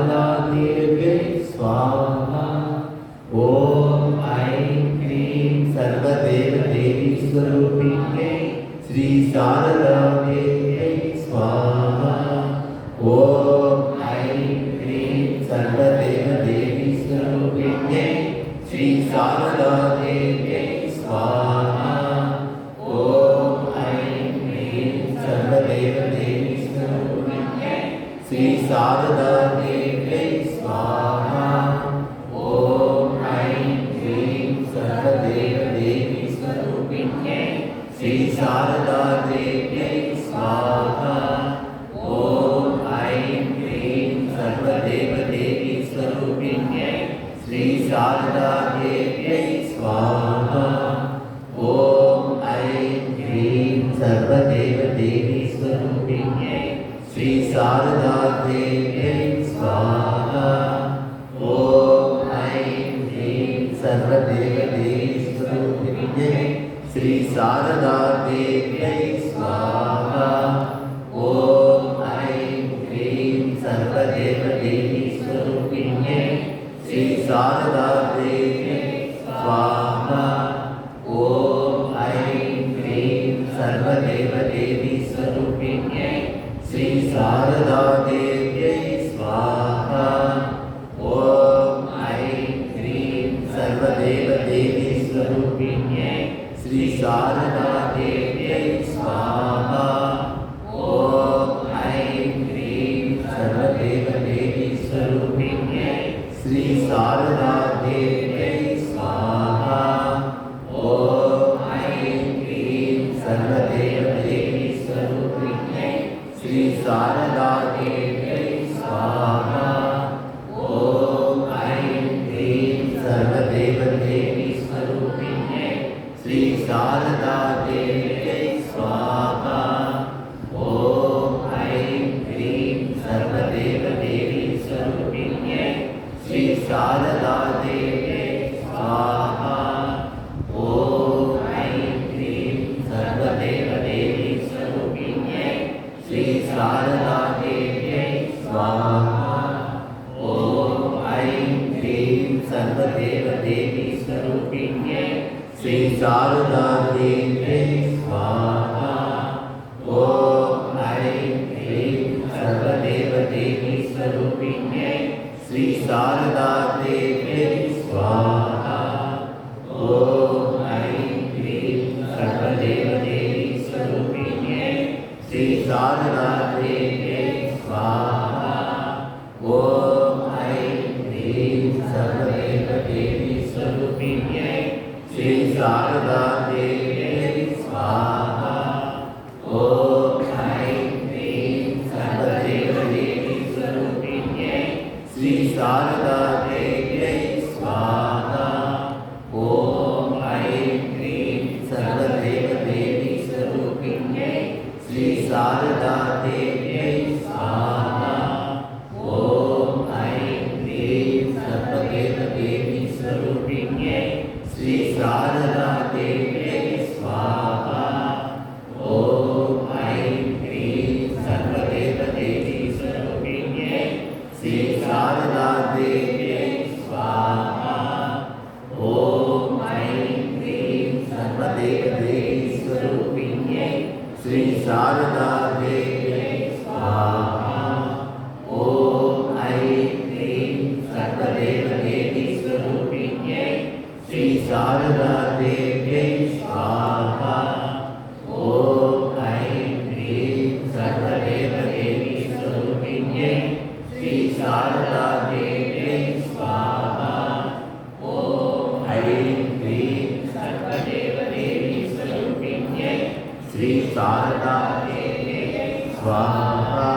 शारदादेव्यै स्वाहा। ॐ ऐं क्लीं सर्वदेवदेवी स्वरूपिण्यै श्री शारदादेव्यै स्वाहा। ॐ ऐं क्लीं सर्वदेवदेवी स्वरूपिण्यै श्री शारदादेव्यै स्वाहा। ॐ ऐं क्लीं सर्वदेवदेवी स्वरूपिण्यै श्री शारदादेव्यै स्वाहा। ॐ ऐं क्लीं सर्वदेवदेवी स्वरूपिण्यै श्री शारदादेव्यै स्वाहा। ॐ ऐं क्लीं सर्वदेवदेवी स्वरूपिण्यै श्री शारदादेव्यै स्वाहा। ॐ ऐं क्लीं सर्वदेवदेवी स्वरूपिण्यै श्री शारदादेव्यै स्वाहा। ॐ ऐं क्लीं सर्वदेवदेवी स्वरूपिण्यै श्री शारदादेव्यै स्वाहा। ॐ ऐं क्लीं सर्वदेवदेवी स्वरूपिण्यै श्री शारदादेव्यै स्वाहा। ॐ ऐं क्लीं सर्वदेवदेवी स्वरूपिण्यै श्री शारदादेव्यै स्वाहा। ॐ ऐं क्लीं सर्वदेवदेवी स्वरूपिण्यै श्री शारदादेव्यै स्वाहा। ॐ ऐं क्लीं सर्वदेवदेवी स्वरूपिण्यै श्री शारदादेव्यै स्वाहा। ॐ ऐं क्लीं सर्वदेवदेवी स्वरूपिण्यै श्री शारदादेव्यै स्वाहा। ॐ ऐं क्लीं सर्वदेवदेवी स्वरूपिण्यै श्री शारदादेव्यै स्वाहा। ॐ ऐं क्लीं सर्वदेवदेवी स्वरूपिण्यै श्री शारदादेव्यै स्वाहा। ॐ ऐं क्लीं सर्वदेवदेवी स्वरूपिण्यै श्री शारदादेव्यै स्वाहा। ॐ ऐं क्लीं सर्वदेवदेवी स्वरूपिण्यै श्री शारदादेव्यै स्वाहा। ॐ ऐं क्लीं सर्वदेवदेवी स्वरूपिण्यै श्री शारदादेव्यै स्वाहा। ॐ ऐं क्लीं सर्वदेवदेवी स्वरूपिण्यै श्री शारदादेव्यै स्वाहा। ॐ ऐं क्लीं सर्वदेवदेवी स्वरूपिण्यै श्री शारदादेव्यै स्वाहा। ॐ ऐं क्लीं सर्वदेवदेवी स्वरूपिण्यै श्री शारदादेव्यै स्वाहा। ॐ ऐं क्लीं सर्वदेवदेवी स्वरूपिण्यै श्री शारदादेव्यै स्वाहा। ॐ ऐं क्लीं सर्वदेवदेवी स्वरूपिण्यै श्री शारदादेव्यै स्वाहा। ॐ ऐं क्लीं सर्वदेवदेवी स्वरूपिण्यै श्री शारदादेव्यै स्वाहा। ॐ ऐं क्लीं सर्वदेवदेवी स्वरूपिण्यै श्री शारदादेव्यै स्वाहा। ॐ ऐं क्लीं सर्वदेवदेवी स्वरूपिण्यै श्री शारदादेव्यै स्वाहा। ॐ ऐं क्लीं सर्वदेवदेवी स्वरूपिण्यै श्री शारदादेव्यै स्वाहा। ॐ ऐं क्लीं सर्वदेवदेवी स्वरूपिण्यै श्री शारदादेव्यै स्वाहा।